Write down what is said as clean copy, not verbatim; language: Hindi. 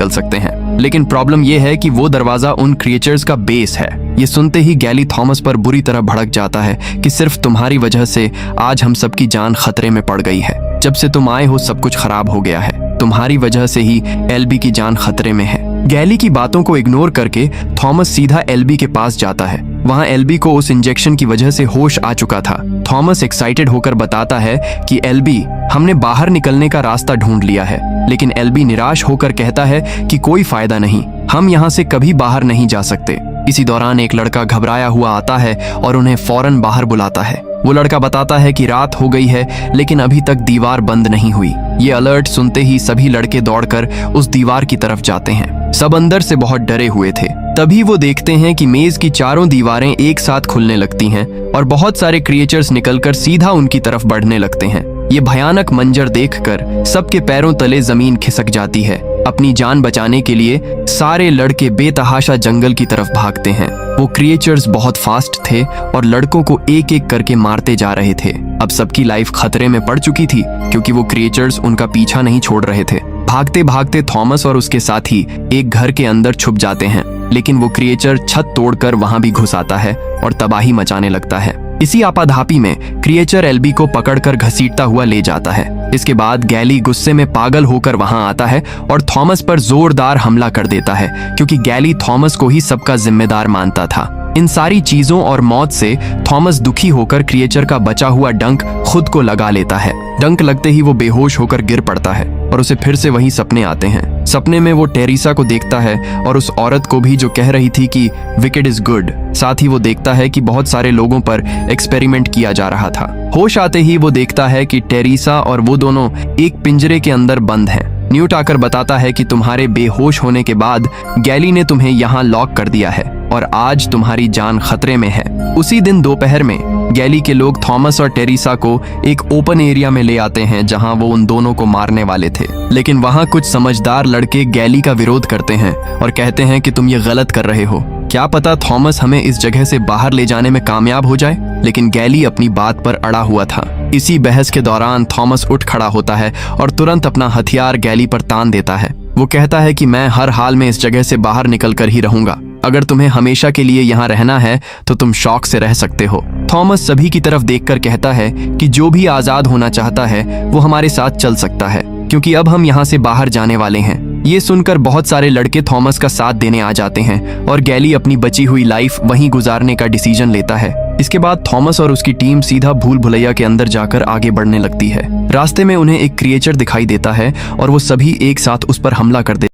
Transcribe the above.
निकल सकते हैं। लेकिन प्रॉब्लम यह है कि वो दरवाजा उन क्रिएचर्स का बेस है। ये सुनते ही गैली थॉमस पर बुरी तरह भड़क जाता है कि सिर्फ तुम्हारी वजह से आज हम सबकी जान खतरे में पड़ गई है। जब से तुम आए हो सब कुछ खराब हो गया है। तुम्हारी वजह से ही एल्बी की जान खतरे में है। गैली की बातों को इग्नोर करके थॉमस सीधा एल्बी के पास जाता है। वहाँ एल्बी को उस इंजेक्शन की वजह से होश आ चुका था। थॉमस एक्साइटेड होकर बताता है कि एल्बी, हमने बाहर निकलने का रास्ता ढूंढ लिया है। लेकिन एल्बी निराश होकर कहता है कि कोई फायदा नहीं, हम यहाँ से कभी बाहर नहीं जा सकते। इसी दौरान एक लड़का घबराया हुआ आता है और उन्हें फौरन बाहर बुलाता है। वो लड़का बताता है कि रात हो गई है लेकिन अभी तक दीवार बंद नहीं हुई। ये अलर्ट सुनते ही सभी लड़के दौड़कर उस दीवार की तरफ जाते हैं। सब अंदर से बहुत डरे हुए थे। तभी वो देखते हैं कि मेज की चारों दीवारें एक साथ खुलने लगती हैं और बहुत सारे क्रिएचर्स निकलकर सीधा उनकी तरफ बढ़ने लगते हैं। ये भयानक मंजर देखकर सबके पैरों तले जमीन खिसक जाती है। अपनी जान बचाने के लिए सारे लड़के बेतहाशा जंगल की तरफ भागते हैं। वो क्रिएचर्स बहुत फास्ट थे और लड़कों को एक एक करके मारते जा रहे थे। अब सबकी लाइफ खतरे में पड़ चुकी थी क्योंकि वो क्रिएचर्स उनका पीछा नहीं छोड़ रहे थे। भागते भागते थॉमस और उसके साथी एक घर के अंदर छुप जाते हैं, लेकिन वो क्रिएचर छत तोड़कर वहां भी घुस आता है और तबाही मचाने लगता है। इसी आपाधापी में क्रिएचर एल्बी को पकड़कर घसीटता हुआ ले जाता है। इसके बाद गैली गुस्से में पागल होकर वहां आता है और थॉमस पर जोरदार हमला कर देता है क्योंकि गैली थॉमस को ही सबका जिम्मेदार मानता था। इन सारी चीजों और मौत से थॉमस दुखी होकर क्रिएचर का बचा हुआ डंक खुद को लगा लेता है। डंक लगते ही वो बेहोश होकर गिर पड़ता है और उसे फिर से वही सपने आते हैं। सपने में वो टेरिसा को देखता है और उस औरत को भी जो कह रही थी कि विकेड इज गुड। साथ ही वो देखता है कि बहुत सारे लोगों पर एक्सपेरिमेंट किया जा रहा था। होश आते ही वो देखता है कि टेरिसा और वो दोनों एक पिंजरे के अंदर बंद हैं। न्यूट आकर बताता है कि तुम्हारे बेहोश होने के बाद गैली ने तुम्हें यहाँ लॉक कर दिया है और आज तुम्हारी जान खतरे में है। उसी दिन दोपहर में गैली के लोग थॉमस और टेरिसा को एक ओपन एरिया में ले आते हैं जहां वो उन दोनों को मारने वाले थे। लेकिन वहां कुछ समझदार लड़के गैली का विरोध करते हैं और कहते हैं कि तुम ये गलत कर रहे हो। क्या पता थॉमस हमें इस जगह से बाहर ले जाने में कामयाब हो जाए। लेकिन गैली अपनी बात पर अड़ा हुआ था। इसी बहस के दौरान थॉमस उठ खड़ा होता है और तुरंत अपना हथियार गैली पर तान देता है। वो कहता है कि मैं हर हाल में इस जगह से बाहर निकल कर ही रहूंगा। अगर तुम्हें हमेशा के लिए यहाँ रहना है तो तुम शौक से रह सकते हो। थॉमस सभी की तरफ देखकर कहता है कि जो भी आजाद होना चाहता है वो हमारे साथ चल सकता है क्योंकि अब हम यहाँ से बाहर जाने वाले हैं। ये सुनकर बहुत सारे लड़के थॉमस का साथ देने आ जाते हैं और गैली अपनी बची हुई लाइफ वहीं गुजारने का डिसीजन लेता है। इसके बाद थॉमस और उसकी टीम सीधा भूल भुलैया के अंदर जाकर आगे बढ़ने लगती है। रास्ते में उन्हें एक क्रिएचर दिखाई देता है और वो सभी एक साथ उस पर हमला कर देते हैं।